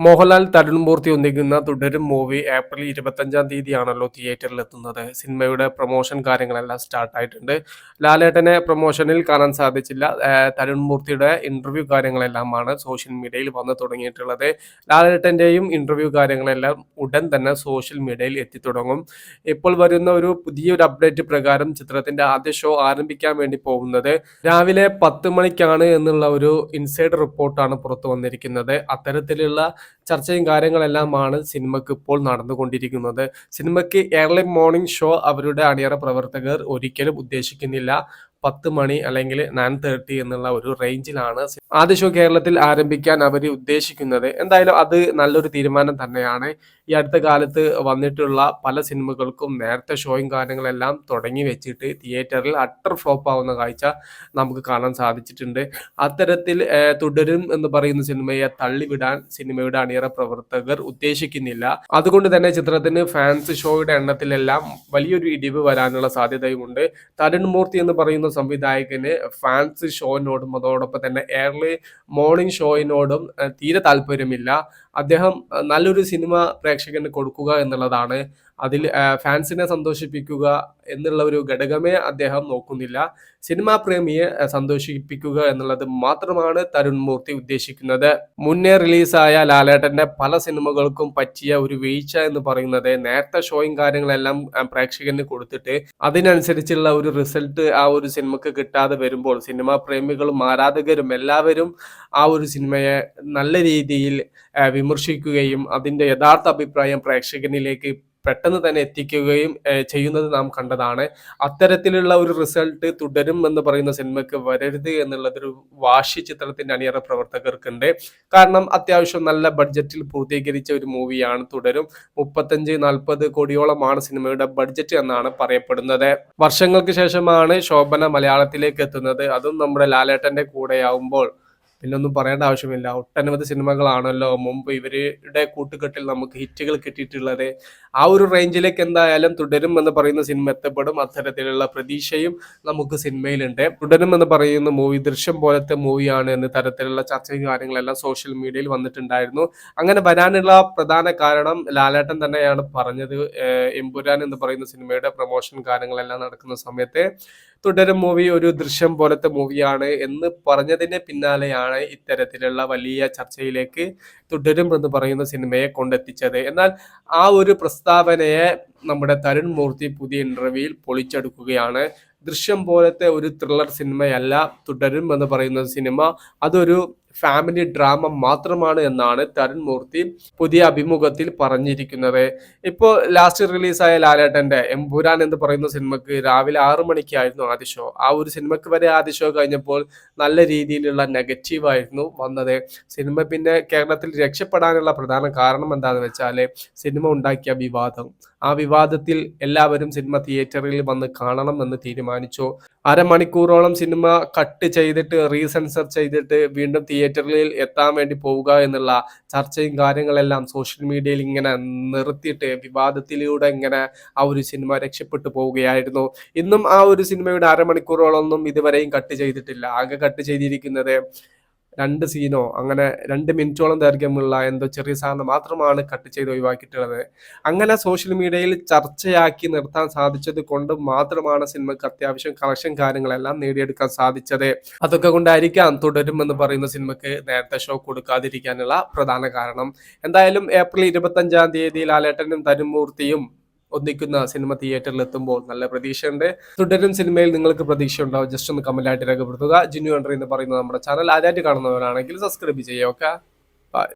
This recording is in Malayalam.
മോഹൻലാൽ തരുൺമൂർത്തി ഒന്നിക്കുന്ന തുടരും മൂവി ഏപ്രിൽ 25-ാം തീയതിയാണല്ലോ തിയേറ്ററിൽ എത്തുന്നത്. സിനിമയുടെ പ്രൊമോഷൻ കാര്യങ്ങളെല്ലാം സ്റ്റാർട്ട് ആയിട്ടുണ്ട്. ലാലേട്ടനെ പ്രൊമോഷനിൽ കാണാൻ സാധിച്ചില്ല. തരുൺമൂർത്തിയുടെ ഇന്റർവ്യൂ കാര്യങ്ങളെല്ലാമാണ് സോഷ്യൽ മീഡിയയിൽ വന്നു തുടങ്ങിയിട്ടുള്ളത്. ലാലേട്ടന്റെയും ഇന്റർവ്യൂ കാര്യങ്ങളെല്ലാം ഉടൻ തന്നെ സോഷ്യൽ മീഡിയയിൽ എത്തിത്തുടങ്ങും. ഇപ്പോൾ വരുന്ന ഒരു പുതിയൊരു അപ്ഡേറ്റ് പ്രകാരം ചിത്രത്തിന്റെ ആദ്യ ഷോ ആരംഭിക്കാൻ വേണ്ടി പോകുന്നത് രാവിലെ 10 മണിക്കാണ് എന്നുള്ള ഒരു ഇൻസൈഡ് റിപ്പോർട്ടാണ് പുറത്തു വന്നിരിക്കുന്നത്. അത്തരത്തിലുള്ള ചർച്ചയും കാര്യങ്ങളെല്ലാമാണ് സിനിമയ്ക്ക് ഇപ്പോൾ നടന്നുകൊണ്ടിരിക്കുന്നത്. സിനിമയ്ക്ക് ഏർലി മോർണിംഗ് ഷോ അവരുടെ അണിയറ പ്രവർത്തകർ ഒരിക്കലും ഉദ്ദേശിക്കുന്നില്ല. 10 മണി അല്ലെങ്കിൽ 9:30 എന്നുള്ള ഒരു റേഞ്ചിലാണ് ആദ്യ ഷോ കേരളത്തിൽ ആരംഭിക്കാൻ അവർ ഉദ്ദേശിക്കുന്നത്. എന്തായാലും അത് നല്ലൊരു തീരുമാനം തന്നെയാണ്. ഈ അടുത്ത കാലത്ത് വന്നിട്ടുള്ള പല സിനിമകൾക്കും നേരത്തെ ഷോയും കാര്യങ്ങളെല്ലാം തുടങ്ങി വെച്ചിട്ട് തിയേറ്ററിൽ അട്ടർ ഫ്ലോപ്പ് ആവുന്ന കാഴ്ച നമുക്ക് കാണാൻ സാധിച്ചിട്ടുണ്ട്. അത്തരത്തിൽ തുടരും എന്ന് പറയുന്ന സിനിമയെ തള്ളിവിടാൻ സിനിമയുടെ അണിയറ പ്രവർത്തകർ ഉദ്ദേശിക്കുന്നില്ല. അതുകൊണ്ട് തന്നെ ചിത്രത്തിന് ഫാൻസ് ഷോയുടെ എണ്ണത്തിലെല്ലാം വലിയൊരു ഇടിവ് വരാനുള്ള സാധ്യതയുമുണ്ട്. തരുൺമൂർത്തി എന്ന് പറയുന്ന സംവിധായകന് ഫാൻസ് ഷോയിനോടും അതോടൊപ്പം തന്നെ ഏർലി മോർണിംഗ് ഷോയിനോടും തീരെ താല്പര്യമില്ല. അദ്ദേഹം നല്ലൊരു സിനിമ പ്രേക്ഷകന് കൊടുക്കുക എന്നുള്ളതാണ്. അതിൽ ഫാൻസിനെ സന്തോഷിപ്പിക്കുക എന്നുള്ള ഒരു ഘടകമേ അദ്ദേഹം നോക്കുന്നില്ല. സിനിമാ പ്രേമിയെ സന്തോഷിപ്പിക്കുക എന്നുള്ളത് മാത്രമാണ് തരുൺമൂർത്തി ഉദ്ദേശിക്കുന്നത്. മുന്നേ റിലീസായ ലാലേട്ടന്റെ പല സിനിമകൾക്കും പറ്റിയ ഒരു വീഴ്ച എന്ന് പറയുന്നത് നേരത്തെ ഷോയും കാര്യങ്ങളെല്ലാം പ്രേക്ഷകന് കൊടുത്തിട്ട് അതിനനുസരിച്ചുള്ള ഒരു റിസൾട്ട് ആ ഒരു സിനിമക്ക് കിട്ടാതെ വരുമ്പോൾ സിനിമാ പ്രേമികളും ആരാധകരും എല്ലാവരും ആ ഒരു സിനിമയെ നല്ല രീതിയിൽ വിമർശിക്കുകയും അതിന്റെ യഥാർത്ഥ അഭിപ്രായം പ്രേക്ഷകനിലേക്ക് പെട്ടെന്ന് തന്നെ എത്തിക്കുകയും ചെയ്യുന്നത് നാം കണ്ടതാണ്. അത്തരത്തിലുള്ള ഒരു റിസൾട്ട് തുടരും എന്ന് പറയുന്ന സിനിമയ്ക്ക് വരരുത് എന്നുള്ളതൊരു വാശി ചിത്രത്തിന്റെ അണിയറ പ്രവർത്തകർക്കുണ്ട്. കാരണം അത്യാവശ്യം നല്ല ബഡ്ജറ്റിൽ പൂർത്തീകരിച്ച ഒരു മൂവിയാണ് തുടരും. 35-40 കോടിയോളമാണ് സിനിമയുടെ ബഡ്ജറ്റ് എന്നാണ് പറയപ്പെടുന്നത്. വർഷങ്ങൾക്ക് ശേഷമാണ് ശോഭന മലയാളത്തിലേക്ക് എത്തുന്നത്. അതും നമ്മുടെ ലാലേട്ടന്റെ കൂടെയാവുമ്പോൾ പിന്നൊന്നും പറയേണ്ട ആവശ്യമില്ല. ഒട്ടനവധി സിനിമകളാണല്ലോ മുമ്പ് ഇവരുടെ കൂട്ടുകെട്ടിൽ നമുക്ക് ഹിറ്റുകൾ കിട്ടിയിട്ടുള്ളത്. ആ ഒരു റേഞ്ചിലേക്ക് എന്തായാലും തുടരും എന്ന് പറയുന്ന സിനിമ എത്തപ്പെടും. അത്തരത്തിലുള്ള പ്രതീക്ഷയും നമുക്ക് സിനിമയിലുണ്ട്. തുടരും എന്ന് പറയുന്ന മൂവി ദൃശ്യം പോലത്തെ മൂവിയാണ് എന്ന തരത്തിലുള്ള ചർച്ചയും കാര്യങ്ങളെല്ലാം സോഷ്യൽ മീഡിയയിൽ വന്നിട്ടുണ്ടായിരുന്നു. അങ്ങനെ വരാനുള്ള പ്രധാന കാരണം ലാലേട്ടൻ തന്നെയാണ് പറഞ്ഞത്. എമ്പുരാൻ എന്ന് പറയുന്ന സിനിമയുടെ പ്രൊമോഷൻ കാര്യങ്ങളെല്ലാം നടക്കുന്ന സമയത്ത് തുടരും മൂവി ഒരു ദൃശ്യം പോലത്തെ മൂവിയാണ് എന്ന് പറഞ്ഞതിന് പിന്നാലെയാണ് ഇത്തരത്തിലുള്ള വലിയ ചർച്ചയിലേക്ക് തുടരും എന്ന് പറയുന്ന സിനിമയെ കൊണ്ടെത്തിച്ചത്. എന്നാൽ ആ ഒരു പ്രസ്താവനയെ നമ്മുടെ തരുൺമൂർത്തി പുതിയ ഇന്റർവ്യൂവിൽ പൊളിച്ചെടുക്കുകയാണ്. ദൃശ്യം പോലത്തെ ഒരു ത്രില്ലർ സിനിമയല്ല തുടരും എന്ന് പറയുന്ന സിനിമ, അതൊരു ഫാമിലി ഡ്രാമ മാത്രമാണ് എന്നാണ് തരുൺമൂർത്തി പുതിയ അഭിമുഖത്തിൽ പറഞ്ഞിരിക്കുന്നത്. ഇപ്പോൾ ലാസ്റ്റ് റിലീസായ ലാലേട്ടന്റെ എമ്പുരാൻ എന്ന് പറയുന്ന സിനിമക്ക് രാവിലെ 6 മണിക്കായിരുന്നു ആദ്യ ഷോ. ആ ഒരു സിനിമക്ക് വരെ ആദ്യ ഷോ കഴിഞ്ഞപ്പോൾ നല്ല രീതിയിലുള്ള നെഗറ്റീവായിരുന്നു വന്നത്. സിനിമ പിന്നെ കേരളത്തിൽ രക്ഷപ്പെടാനുള്ള പ്രധാന കാരണം എന്താണെന്ന് വെച്ചാൽ സിനിമ ഉണ്ടാക്കിയ വിവാദം. ആ വിവാദത്തിൽ എല്ലാവരും സിനിമ തിയേറ്ററിൽ വന്ന് കാണണം എന്ന് തീരുമാനിച്ചു. അരമണിക്കൂറോളം സിനിമ കട്ട് ചെയ്തിട്ട് റീസെൻസർ ചെയ്തിട്ട് വീണ്ടും തിയേറ്ററിൽ എത്താൻ വേണ്ടി പോവുക എന്നുള്ള ചർച്ചയും കാര്യങ്ങളെല്ലാം സോഷ്യൽ മീഡിയയിൽ ഇങ്ങനെ നിർത്തിയിട്ട് വിവാദത്തിലൂടെ ഇങ്ങനെ ആ ഒരു സിനിമ രക്ഷപ്പെട്ടു പോവുകയായിരുന്നു. ഇന്നും ആ ഒരു സിനിമയുടെ അരമണിക്കൂറോളൊന്നും ഇതുവരെയും കട്ട് ചെയ്തിട്ടില്ല. ആകെ കട്ട് ചെയ്തിരിക്കുന്നത് 2 സീനോ അങ്ങനെ 2 മിനിറ്റോളം ദൈർഘ്യമുള്ള എന്തോ ചെറിയ സാധനം മാത്രമാണ് കട്ട് ചെയ്ത് ഒഴിവാക്കിയിട്ടുള്ളത്. അങ്ങനെ സോഷ്യൽ മീഡിയയിൽ ചർച്ചയാക്കി നിർത്താൻ സാധിച്ചത് കൊണ്ട് മാത്രമാണ് സിനിമയ്ക്ക് അത്യാവശ്യം കളക്ഷൻ കാര്യങ്ങളെല്ലാം നേടിയെടുക്കാൻ സാധിച്ചത്. അതൊക്കെ കൊണ്ടായിരിക്കാം തുടരും എന്ന് പറയുന്ന സിനിമയ്ക്ക് നേരത്തെ ഷോ കൊടുക്കാതിരിക്കാനുള്ള പ്രധാന കാരണം. എന്തായാലും ഏപ്രിൽ 25-ാം തീയതി ലാലേട്ടനും തരുൺമൂർത്തിയും ഒന്നിക്കുന്ന സിനിമ തിയേറ്ററിൽ എത്തുമ്പോൾ നല്ല പ്രതീക്ഷയുണ്ട്. തുടരും സിനിമയിൽ നിങ്ങൾക്ക് പ്രതീക്ഷ ഉണ്ടാവും, ജസ്റ്റ് ഒന്ന് കമന്റ് ആയിട്ട് രേഖപ്പെടുത്തുക. ജിനു എൻട്രി എന്ന് പറയുന്ന നമ്മുടെ ചാനൽ ആദ്യമായിട്ട് കാണുന്നവരാണെങ്കിൽ സബ്സ്ക്രൈബ് ചെയ്യുക. ഓക്കെ.